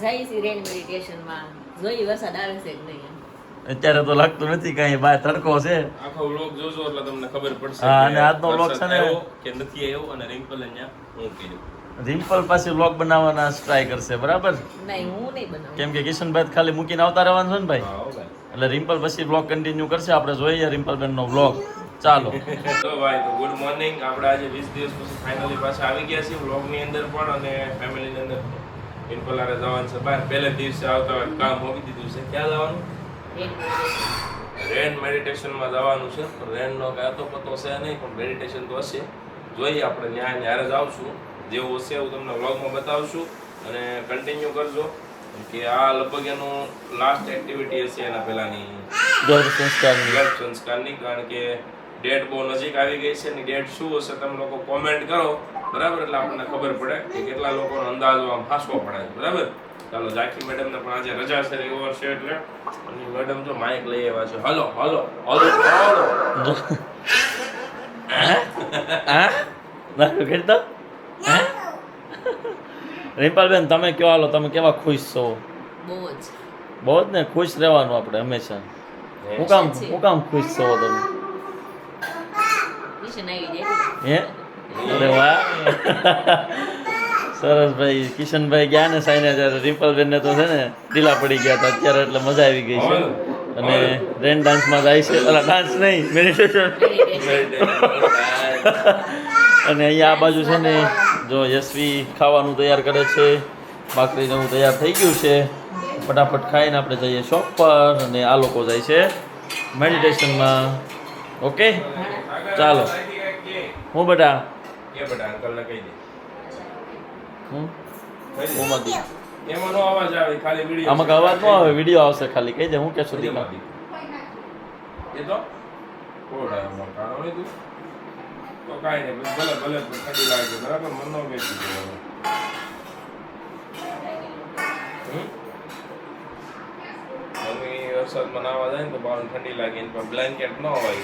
જઈએ છીએ રેન મેડિટેશન માં, જોઈ વરસાદ આવે છે કે નહીં. અત્યારે તો લાગતું નથી કઈ બહાર તડકો છે. આખો વ્લોગ જોજો એટલે તમને ખબર પડશે હા, અને આજનો વ્લોગ છે ને કે નથી આવ્યો અને રિમ્પલ અહીંયા હું કર્યું. રિમ્પલ પાસે વ્લોગ બનાવવાના ટ્રાય કરશે, બરાબર? નહીં, હું નહીં બનાવું. કેમ કે કિશનભાઈ ખાલી મૂકીને આવતા રહેવાનું છે ને ભાઈ, હા હો ભાઈ. એટલે રિમ્પલ પછી વ્લોગ કન્ટિન્યુ કરશે. આપણે જોઈએ રિમ્પલબેન નો વ્લોગ. ચાલો. તો ભાઈ તો ગુડ મોર્નિંગ. આપણે આજે 20 દિવસ પછી ફાઇનલી પાછા આવી ગયા છીએ વ્લોગ ની અંદર પણ અને ફેમિલી ની અંદર. રિમ્પલ આરે જવાનું છે બહાર. પહેલે દિવસે આવતા કામ મૂકી દીધું છે. ક્યાં જવાનું? રેન મેડિટેશન માં જવાનું છે. રેન નો કાં તો પતો છે નહીં, પણ મેડિટેશન તો હશે. જોઈએ આપણે ન્યારે જ આવશું. જેવું હશે એવું તમને વ્લોગમાં બતાવશું અને કન્ટિન્યુ કરજો કે આ લગભગ એનું લાસ્ટ એક્ટિવિટી હશે એના પહેલાની ગર્ભ સંસ્કારની. ગર્ભ સંસ્કારની. કારણ કે ડેટ બહુ નજીક આવી ગઈ છે ને ડેટ શું હશે તમે લોકો કોમેન્ટ કરો, બરાબર? એટલે આપણને ખબર પડે કે કેટલા લોકોનો અંદાજો આમ હાસવો પડે, બરાબર? ચાલો, ઝાંખી મેડમને પણ આજે રજા છે રવિવાર છે એટલે, અને મેડમ જો માઇક લઈ આવ્યા છે. Hello hello hello hello. કરતા રિમ્પલબેન તમે કયો, હાલો, તમે કેવા ખુશ છો? બહુ જ. બહુ જ ને, ખુશ રહેવાનું આપણે હંમેશા. હું કામ ખુશ છો તમે? કિશન આવી જાય. હે, અરે વાહ, સરસ ભાઈ. કિશનભાઈ ગયા ને સાઈને ત્યારે રિમ્પલબેન ને તો છે ને ઢીલા પડી ગયા હતા, અત્યારે એટલે મજા આવી ગઈ છે. અને રેન ડાન્સમાં જાય છે, અલા ડાન્સ નહીં, મેડિટેશન. અને અહીંયા આ બાજુ છે ને જો યશવી ખાવાનું તૈયાર કરે છે. ભાખરીને એવું તૈયાર થઈ ગયું છે. ફટાફટ ખાઈને આપણે જઈએ શોપ પર અને આ લોકો જાય છે મેડિટેશનમાં. ઓકે, ચાલો. હું બેટા કે બેટા અંકલને કહી દે. હું કહી દે. ઓમાં દી. એમાં નો અવાજ આવે, ખાલી વિડિયો. આમાં અવાજ ન આવે, વિડીયો આવશે ખાલી. કહી દે હું કે સુધી એ તો કોડામાં કાણો નહીં તું તો કાઈ નહીં, ભલે ભલે ઠંડી લાગે, બરાબર? મન નો બેસી જવાનું. મમ્મી વરસાદમાં નાવા જાય ને તો બહાર ઠંડી લાગે ને બ્લેન્કેટ ન હોય.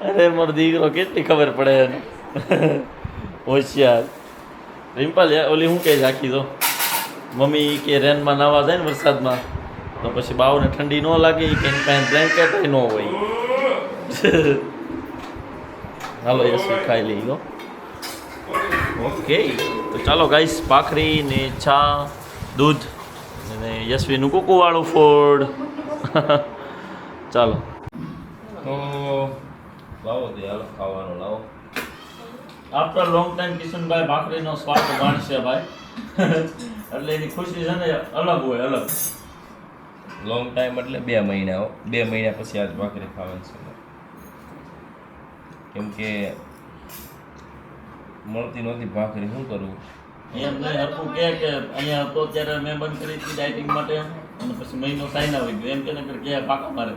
અરે મારો દીકરો કેટલી ખબર પડે એને. હોશિયાર. રિમ્પલ ઓલી શું કહે છે આખી તો, મમ્મી કે રેનમાં નાવા જાય ને વરસાદમાં તો પછી બાવને ઠંડી ન લાગે કે એની પાસે બ્લેન્કેટ ન હોય. હાલો યશવી ખાઈ લઈ ગયો. ઓકે, તો ચાલો ગાઈસ, ભાખરી ને ચા, દૂધ અને યશવીનું કુકુવાળું ફૂડ. ચાલો. તો લાવો તે હાલો ખાવાનું લાવો. આફ્ટર લોંગ ટાઈમ કિશનભાઈ ભાખરીનો સ્વાદ માણશે ભાઈ. એટલે એની ખુશી છે ને અલગ હોય, અલગ. લોંગ ટાઈમ એટલે 2 મહિના. 2 મહિના પછી આજ ભાખરી ખાવાની છે. કેમ કે મળતી નહોતી ભાખરી, શું કરું? એમ નહીં હતું કે અહીંયા હતો ત્યારે મેં બંધ કરી હતી ડાયટિંગ માટે, અને પછી મહિનો સાઈન આવી ગયો. એમ કે પાકા મારે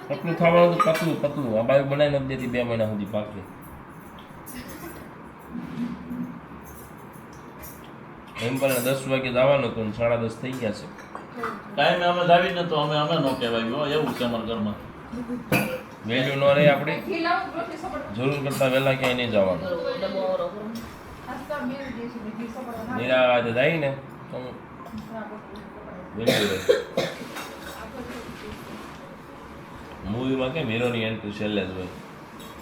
પતલું ખાવાનું તો પતલું આ બાઈક બનાવી નથી દેતી 2 મહિના સુધી ભાખરી. એમ્પલને 10 વાગે જવાનું હતું, 10:30 થઈ ગયા છે. ટાઈમે અમે લાવી ને તો અમે ન કહેવાય, એવું છે અમારા ઘરમાં. વેલ્યુ ન રહે આપણી, જરૂર કરતા વહેલા ક્યાંય નહીં જવાનું. નિરાતે જાય ને તો વેલ્યુ રહે. મૂવીમાં કેમ હીરોની એન્ટ્રી છેલ્લે જ હોય,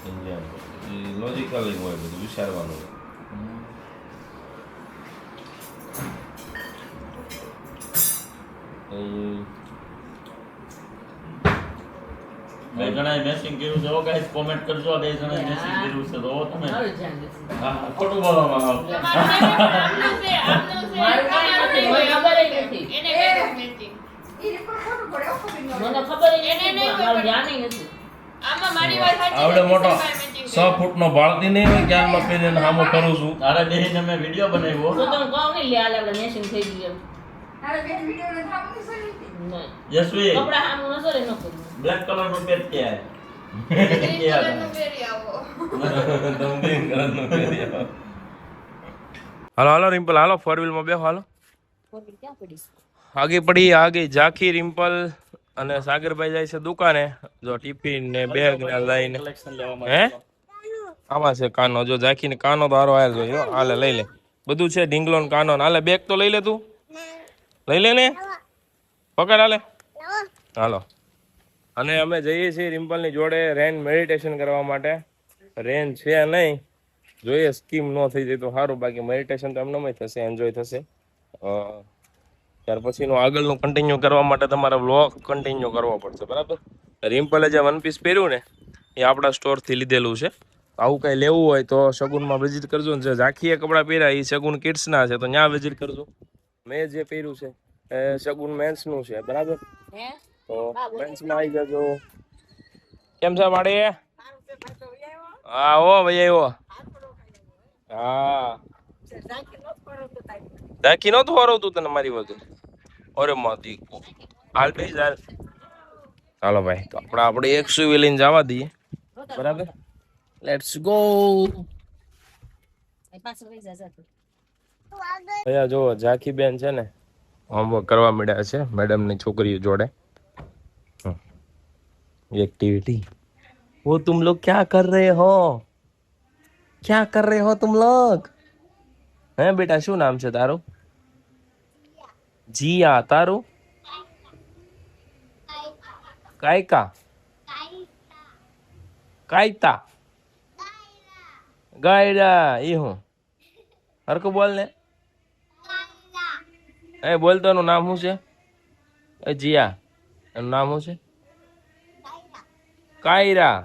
સમજ્યા? લોજિકલ હોય, બધું વિચારવાનું હોય. બે જણાએ મેસિંગ કર્યું છે, ગાઈસ કોમેન્ટ કરજો. બે જણાએ મેસિંગ કર્યું છે તો તમે મારું ધ્યાન નથી. હા, ખોટું બોલવામાં આવો. મારું કાંઈ નથી, મને ખબર ય નથી. મને ખબર ય નથી, મારું ધ્યાન ય નથી. આવડે મોટો 6 ફૂટનો બાળતી નહીં હોય ક્યારમાં પહેરીને સામો કરું છું. તારે બેહીને મેં વિડીયો બનાવ્યો. તો તમે કહો ને, લે આપણે મેચિંગ થઈ ગયું. નહીં. યશવી કપડાં સામું નસો રે ન કરું. બ્લેક કલર નું પેટ ક્યાં હાલો હાલો રિમ્પલ, હાલો 4 વ્હીલમાં બેહો, હાલો. ક્યાં પડી? આગે પડી, આગે ઝાંખી, રિમ્પલ અને સાગરભાઈ જાય છે દુકાને. જો ટિફિન ને બેગ ને લઈને. કલેક્શન લેવા હે માટે. આમાં છે કાનો, જો ઝાંખી ને કાનો તો હારો આયા જોઈએ. હાલે લઈ લે. બધું છે, ઢીંગલો ને કાનો. હાલે બેગ તો લઈ લે તું, લઈ લે ને, પકડ હાલે. હાલો. અને અમે જઈએ છીએ રિમ્પલની જોડે રેન મેડિટેશન કરવા માટે. રેન છે નહીં, જોઈએ સ્કીમ ન થઈ જાય તો સારું, બાકી મેડિટેશન તો એમનામાં થશે, એન્જોય થશે. ત્યાર પછીનું આગળનું કન્ટિન્યુ કરવા માટે તમારે વ્લોગ કન્ટિન્યુ કરવો પડશે, બરાબર. રિમ્પલે જે વન પીસ પહેર્યું ને એ આપણા સ્ટોરથી લીધેલું છે. આવું કંઈ લેવું હોય તો શગુનમાં વિઝિટ કરજો ને. જે ઝાંખીએ કપડાં પહેર્યા એ શગુન કિડ્સના છે, તો ત્યાં વિઝિટ કરજો. મેં જે પહેર્યું છે એ શગુન મેન્સનું છે, બરાબર. તો મેન્સમાં આવી જજો. કેમ છે માડી? હા ઓ ભાઈ આવ્યો. હા ઝાંખી નહોતું હરવતું તને મારી વગર? અરે માતી હાલ બે હાલ. ચાલો ભાઈ, તો આપણે એક સુવી લઈને જવા દઈએ, બરાબર. Let's go. અહીંયા જો ઝાંખી બેન છે ને હોમવર્ક કરવા મળ્યા છે મેડમની છોકરીઓ જોડે. एक्टिविटी वो तुम लोग क्या कर रहे हो, क्या कर रहे हो तुम लोग? हैं बेटा, શું નામ છે તારું? જીયા. તારું? કાયકા. કાયતા. ગાયડા. એ હું હરકું બોલ ને. એ બોલ તો એનું નામ શું છે? એ જીયા, એનું નામ શું છે? કાયરા.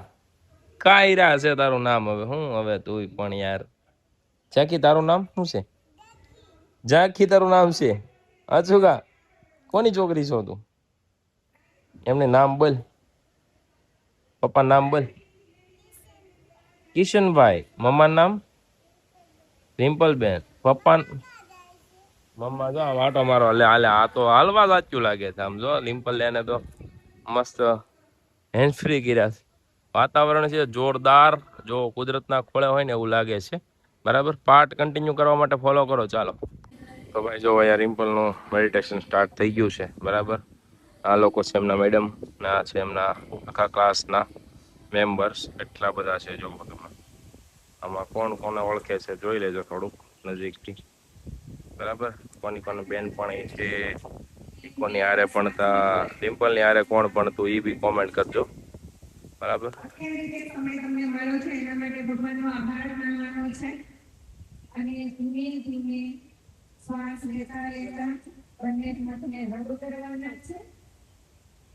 કાયરા છે તારું નામ. હવે હું હવે તું પણ યાર. ઝાંખી તારું નામ શું છે? ઝાંખી તારું નામ છે? અચુકા કોની છોકરી છો તું? એમને નામ બોલ, પપ્પા નામ બોલ. કિશનભાઈ. મમ્મા નામ? રિમ્પલબેન. પપ્પા? મમ્મા જો આમ આટો મારો. હાલે આ તો હાલવા સાચું લાગે છે આમ. જો રિમ્પલ એને તો મસ્ત હેન્ડ ફ્રી કર્યા છે. વાતાવરણ છે જોરદાર, જો કુદરતના ખોળે હોય ને એવું લાગે છે, બરાબર. પાર્ટ કન્ટિન્યુ કરવા માટે ફોલો કરો. ચાલો તો ભાઈ, જો અહીંયા રિમ્પલનું મેડિટેશન સ્ટાર્ટ થઈ ગયું છે, બરાબર. આ લોકો છે એમના મેડમ, ના છે એમના આખા ક્લાસના મેમ્બર્સ. એટલા બધા છે જો તમે. આમાં કોણ કોને ઓળખે છે જોઈ લેજો થોડુંક નજીકથી, બરાબર. કોની કોની બેનપણી છે, કોની હારે ભણતા, રિમ્પલની હારે કોણ ભણતું એ બી કોમેન્ટ કરજો, બરાબર. તમને મળ્યો છે એના માટે ભગવાનનો આભાર માનવાનો છે. અને ધીમે ધીમે શ્વાસ લેતા લેતા બંને હાથને હળવું કરવાના છે,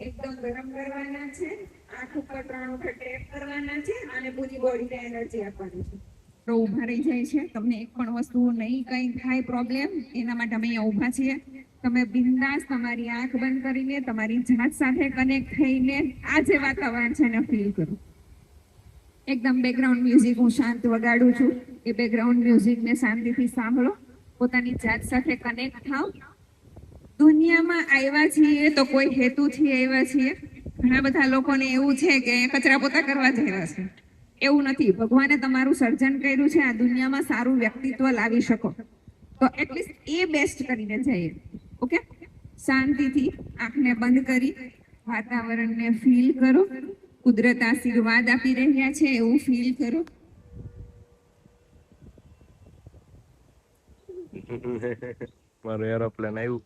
એકદમ ગરમ કરવાના છે, આંખ ઉપર 3 વખત ટેપ કરવાના છે અને પૂરી બોડીને એનર્જી આપવાની છે. તો ઊભા રહી જાય છે. તમને એક પણ વસ્તુ નહીં કંઈ થાય પ્રોબ્લેમ, એના માટે અમે અહીંયા ઊભા છીએ. તમે બિંદાસ તમારી આંખ બંધ કરીને તમારી જાત સાથે કનેક્ટ થઈને આ જે વાતાવરણ છે એને ફીલ કરો. એકદમ બેકગ્રાઉન્ડ મ્યુઝિક હું શાંત વગાડું છું, એ બેકગ્રાઉન્ડ મ્યુઝિકને શાંતિથી સાંભળો. પોતાની જાત સાથે કનેક્ટ થાવ. દુનિયામાં આવ્યા છીએ તો કોઈ હેતુથી આવ્યા છીએ. ઘણા બધા લોકોને એવું છે કે કચરા પોતા કરવા જ આવ્યા છે. એવું નથી. ભગવાને તમારું સર્જન કર્યું છે આ દુનિયામાં સારું વ્યક્તિત્વ લાવી શકો તો એટલીસ્ટ એ બેસ્ટ કરીને જઈએ. ઓકે, શાંતિથી આંખને બંધ કરી વાતાવરણને ફીલ કરો. કુદરત આશીર્વાદ આપી રહ્યા છે એવું ફીલ કરો. મારું એરોપ્લેન આવ્યું.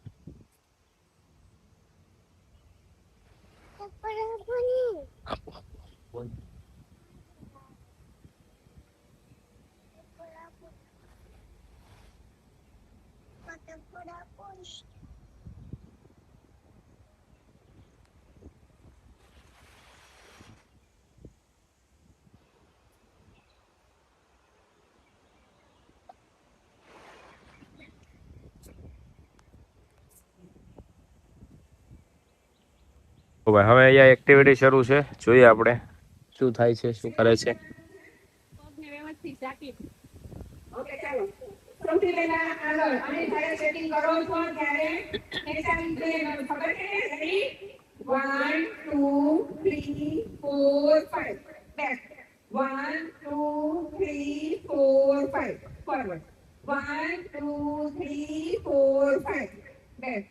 ભાઈ હવે અહીંયા એક્ટિવિટી શરૂ છે, જોઈએ આપણે શું થાય છે, શું કરે છે. ઓકે ચાલો. સૌથી પહેલા આગળ અને જ્યારે સેટિંગ કરો છો ત્યારે નેચર રીતે ખબર છે. Ready? 1 2 3 4 5 back. 1 2 3 4 5 forward. 1 2 3 4 5 back.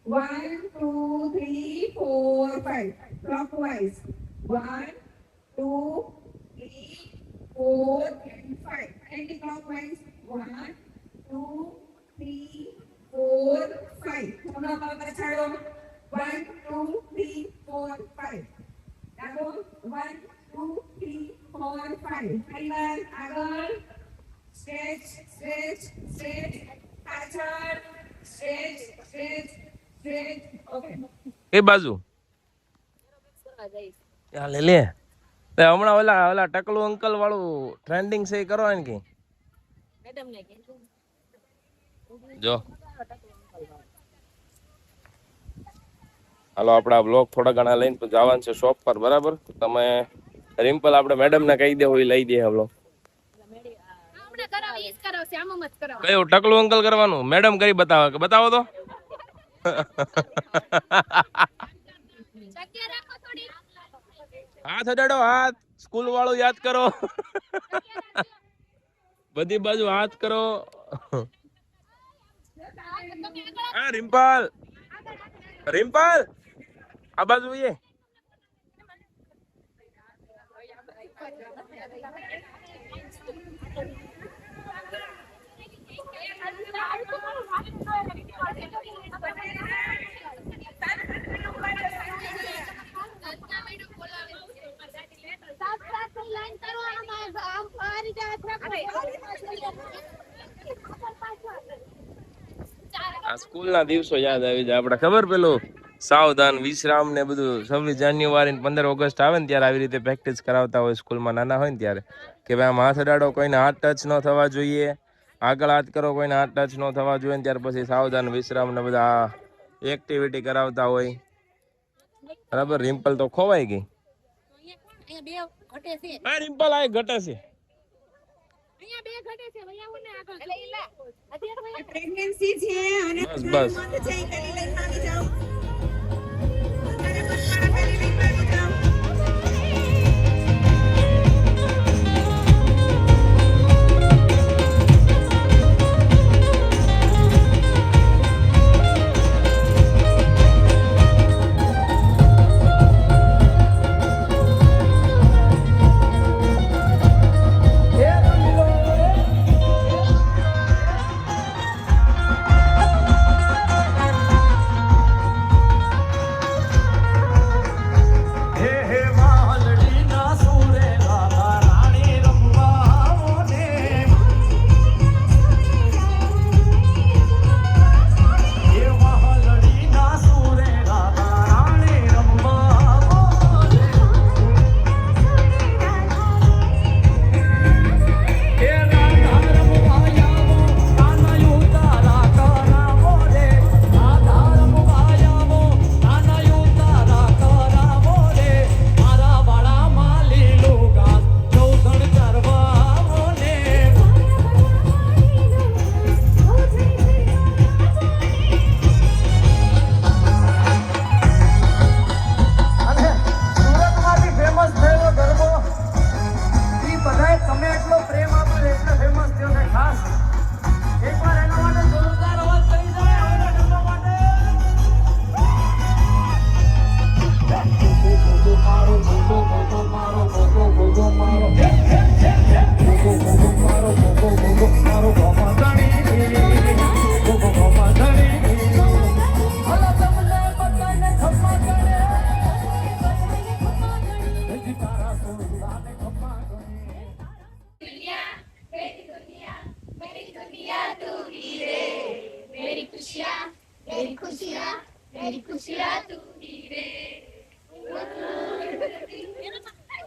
1 2 3 4 5 clockwise. 1 2 3 4 and 5 anti-clockwise. 1 2 3 4 5 થોડા પાછળ છાડો 1 2 3 4 5 ડાબો 1 2 3 4 5 ફરીવાર આગળ સ્ટ્રેચ સ્ટ્રેચ સ્ટ્રેચ પાછળ સ્ટ્રેચ સ્ટ્રેચ સ્ટ્રેચ ઓકે એ બાજુ લે લે હમણાં ઓલા ટકલું અંકલ વાળું ટ્રેન્ડિંગ છે એ કરવાનું કે મેડમ ને કીધું જો હાલો આપણા બ્લોગ થોડા ઘણા લઈને તો જવાનું છે શોપ પર બરાબર તમે રિમ્પલ આપણે મેડમ ને કહી દેવું એ લઈ દે બ્લોગ કયું ટકલું અંકલ કરવાનું મેડમ કરી બતાવો કે બતાવો તો હાથ અડાડો હાથ સ્કૂલ વાળું યાદ કરો બધી બાજુ હાથ કરો હા રિમ્પલ રિમ્પલ આ બાજુ એ આ સ્કૂલ ના દિવસો યાદ આવી જાય આપડે ખબર પેલું સાવધાન વિશ્રામ ને બધું 26 જાન્યુઆરી 15 ઓગસ્ટ આવે ને ત્યારે આવી રીતે પ્રેક્ટિસ કરાવતા હોય સ્કૂલમાં નાના હોય ને ત્યારે કે ભાઈ આમ હાથ અડાડો કોઈને હાથ ટચ ન થવા જોઈએ આગળ હાથ કરો કોઈને હાથ ટચ ન થવા જોઈએ ને ત્યાર પછી સાવધાન વિશ્રામ ને બધા એક્ટિવિટી કરાવતા હોય બરાબર રિમ્પલ તો ખોવાઈ ગઈ રિમ્પલ આ ઘટે છે પ્રેગ્નન્સી છે અને બસ બસ છે એ કરી લઈને આવી જાઓ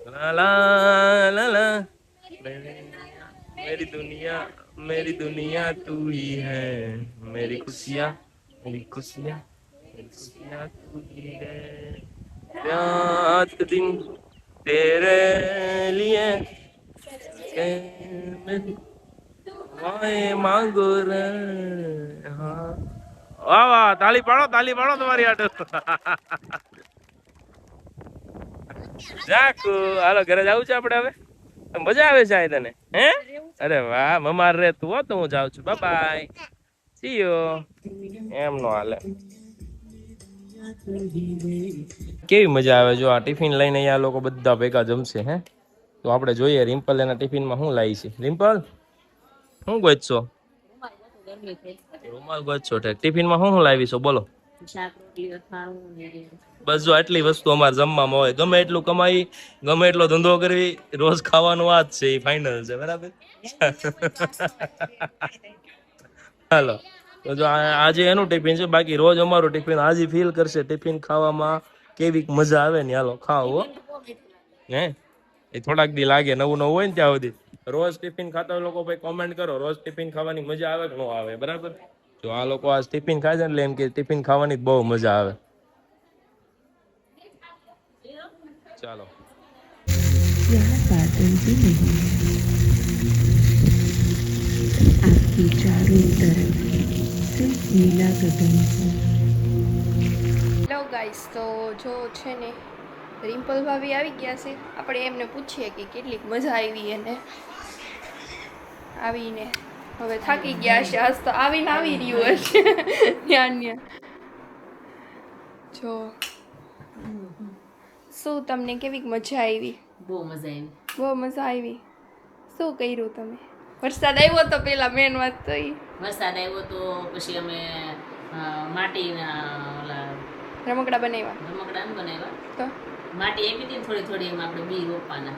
ला ला ला ला मेरी दुनिया तू ही है मेरी खुशियाँ तू ही है रात दिन तेरे लिए मांगो रे हाँ वाह वाह ताली पाड़ो तुम्हारी आटे જાકુ હાલો ઘરે જાવું છે આપણે હવે મજા આવે છે તને હે અરે વાહ મમાર રે તું હો તો હું જાઉં છું બાય બાય સી યુ એમ નો હાલે કેવી મજા આવે જો આ ટિફિન લઈને અહીંયા લોકો બધા ભેગા જમશે હે તો આપણે જોઈએ રિમ્પલ એના ટિફિનમાં શું લાવી છે રિમ્પલ શું ગોઈશો રોટલી થઈ. રૂમાલ ગોચો ઠેક. ટિફિનમાં શું લાવી છો બોલો? શાક રોટલી અથાણું ને બસ જો આટલી વસ્તુ અમારે જમવામાં હોય. ગમે એટલું કમાઈ, ગમે એટલો ધંધો કરવી, રોજ ખાવાનું આ જ છે, એ ફાઇનલ છે, બરાબર? હાલો, તો જો આજે એનું ટિફિન છે, બાકી રોજ અમારું ટિફિન આજે ફીલ કરશે ટિફિન ખાવામાં કેવી મજા આવે ને. હાલો ખાઓ હો. હે એ થોડાક દી લાગે, નવું નવું હોય ને ત્યાં સુધી. રોજ ટિફિન ખાતા હોય લોકો ભાઈ કોમેન્ટ કરો, રોજ ટિફિન ખાવાની મજા આવે કે ન આવે, બરાબર? જો આ લોકો આજ ટિફિન ખાય છે એટલે એમ કે ટિફિન ખાવાની બહુ મજા આવે. ચાલો यहाँ बादल भी नहीं आपकी चारों तरफ सिर्फ नीला गगन है। હેલો ગાઈસ, તો જો છે ને રિમ્પલ ભાભી આવી ગયા છે. આપણે એમને પૂછીએ કે કેટલીક મજા આવી એને. આવીને હવે થાકી ગયા હશે, આજ તો આવીને આવી રહ્યું હશે ધ્યાન. જો શું તમને કેવી મજા આવી? બહુ મજા આવી. બહુ મજા આવી. શું કર્યું તમે? વરસાદ આવ્યો તો પેલા મેન વાત તો ઈ. વરસાદ આવ્યો તો પછી અમે માટીના ઓલા રમકડા બનાવ્યા. રમકડા ન બનાવ્યા. તો માટી આપી હતી થોડી થોડી, એમાં આપણે બી રોપવાના.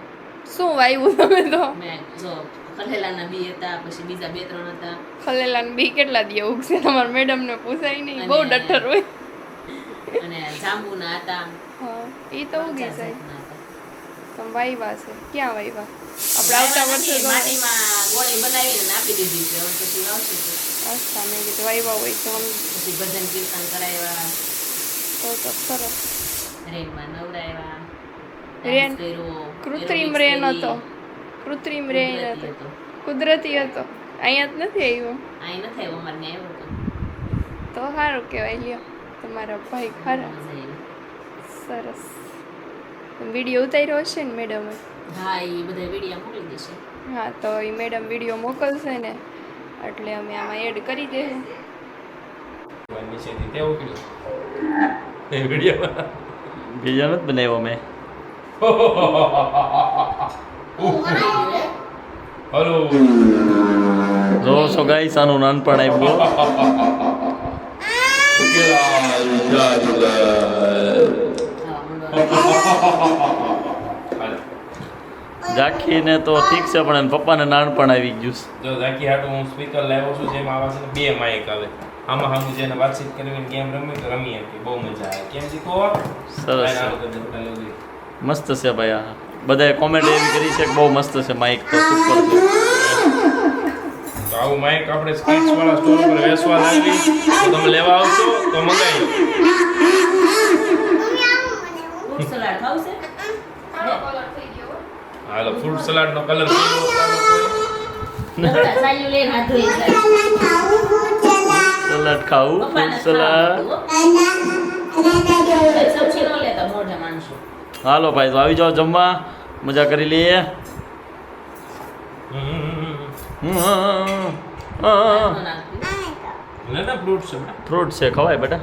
શું વાવ્યું તમે? તો મેં જો ખલેલાના બી હતા, પછી બીજા 2-3 હતા. ખલેલાન બી કેટલા દી ઉગશે? તમારા મેડમને પૂછાય નહીં, બહુ ડઠર હોય. અને જાંબુના હતા. હા, એ તો ઉગી જાય. જાતના હતા. તમે વાવ્યા છે? ક્યાં વાવ્યા? આપણે આવતા વર્ષે તો માટીમાં ગોળી બનાવીને આપી દીધી છે. હવે પછી આવશે તો. અચ્છા, મેં કીધું વાવ્યા હોય તો પછી ભજન કીર્તન કરાવ્યા, તો સરસ. રેનમાં નવરાવ્યા, રેન dance કર્યો, કૃત્રિમ aerobics રેન કરી, હતો. કૃત્રિમ રેન કુદરતી હતો. હતો. કુદરતી હતો. અહીંયા જ નથી આવ્યો. અહીં નથી આવ્યો, અમારે ત્યાં આવ્યો હતો. તો સારું કહેવાય. લ્યો, તમારા ભાઈ ખરા. મજા આવી. સરસ. વિડીયો ઉતાર્યો હશે ને મેડમે? હા, એ બધા વિડીયો મોકલી દેશે. હા, તો એ મેડમ વિડીયો મોકલશે ને એટલે અમે આમાં એડ કરી દઈશું. નીચેથી તેવું કર્યું એ વિડીયો બીજા નથી બનાવ્યો મેં. હલો જો છો ગાઈસ, આનું નાનપણ આવ્યું. જાખીને તો ઠીક છે, પણ એના પપ્પાને નાનપણ આવી ગયું છે. જો ઝાકી હાટું હું સ્પીકર લાવ્યો છું, જેમાં આવા છે ને 2 માઇક આવે. આમાં સામું જેને વાતચીત કરવી ગેમ રમી હતી, બહુ મજા આવે. કેમ શીખો? સરસ છે, મસ્ત છે ભાઈ. આ બધાએ કોમેન્ટ એવી કરી છે કે બહુ મસ્ત છે માઇક, તો સુપર છે. તો આવું માઇક આપણે સ્કીટ્સ વાળા સ્ટોર પર વેચવા લાવી તો તમે લેવા આવશો તો મંગાવી લો. ફ્રૂટ સલાડ ખાવશે? હાલો, ફ્રૂટ સલાડ નો કલર કેવો સાયું લઈને હાથ ધોઈ જાય. સલાડ ખાવું, પપ્પાને ફ્રૂટ સલાડ. સબ્જી ન લેતા મોઢા માણસો. હાલો ભાઈ, તો આવી જાઓ જમવા, મજા કરી લઈએ. ના ફ્રૂટ છે બેટા, ફ્રૂટ છે, ખવાય બેટા.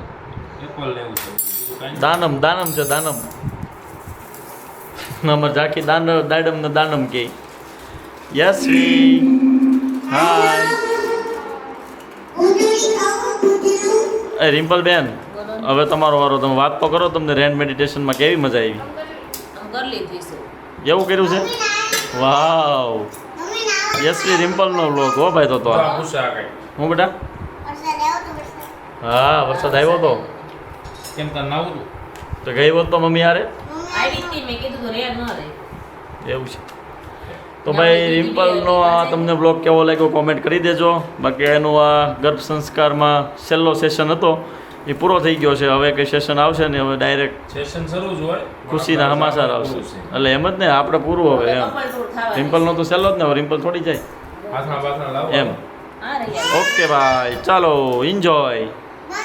એપલ લેવું છે, બીજું કાંઈ દાનમ દાનમ છે, દાનમ. નંબર ઝાકી દાડમ ને દાનમ કે. યસવી હાય. એ રિમ્પલ બેન, હવે તમારો વારો. તમે વાત તો કરો, તમને રેન મેડિટેશનમાં કેવી મજા આવી? આમ કરી લીધી છે. એવું કર્યું છે? વાવ. યસવી રિમ્પલનો વ્લોગ હો ભાઈ. તો આ પૂછા કઈ હું બેટા? હા, વરસાદ આવ્યો તો. કેમ તાર નાવું તો ગઈ હોત તો મમ્મી યારે. આવી હતી, મેં કીધું તો રે ન રે. એવું છે. તો ભાઈ રિમ્પલનો આ તમને બ્લોગ કેવો લાગ્યો કોમેન્ટ કરી દેજો. બાકી એનું આ ગર્ભ સંસ્કારમાં છેલ્લો સેશન હતો એ પૂરો થઈ ગયો છે. હવે કંઈ સેશન આવશે ને, હવે ડાયરેક્ટ સેશન શરૂ જ હોય, ખુશીના સમાચાર આવશે. એટલે એમ જ ને, આપણે પૂરું હવે એમ. કપલ ટૂર થવાની. રિમ્પલનો તો છેલ્લો જ ને, હવે રિમ્પલ થોડી જાય હાથમાં બાથમાં લાવો એમ. હા રે યાર. ઓકે ભાઈ, ચાલો એન્જોય.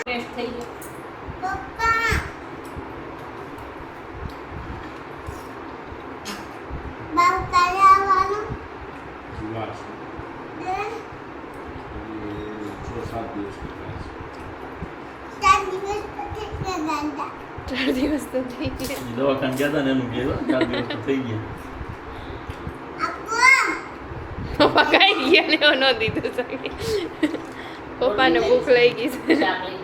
ટેસ્ટ થઈ ગયો. ચાર દિવસ તો થઈ ગયા. દવાખાને ગયા હતા ને એનું કીધું 4 દિવસ તો થઈ ગયા. પપ્પા કાંઈ ગયા ને ન દીધું સાહેબ. પપ્પાને ભૂખ લઈ ગઈ છે શાક લઈ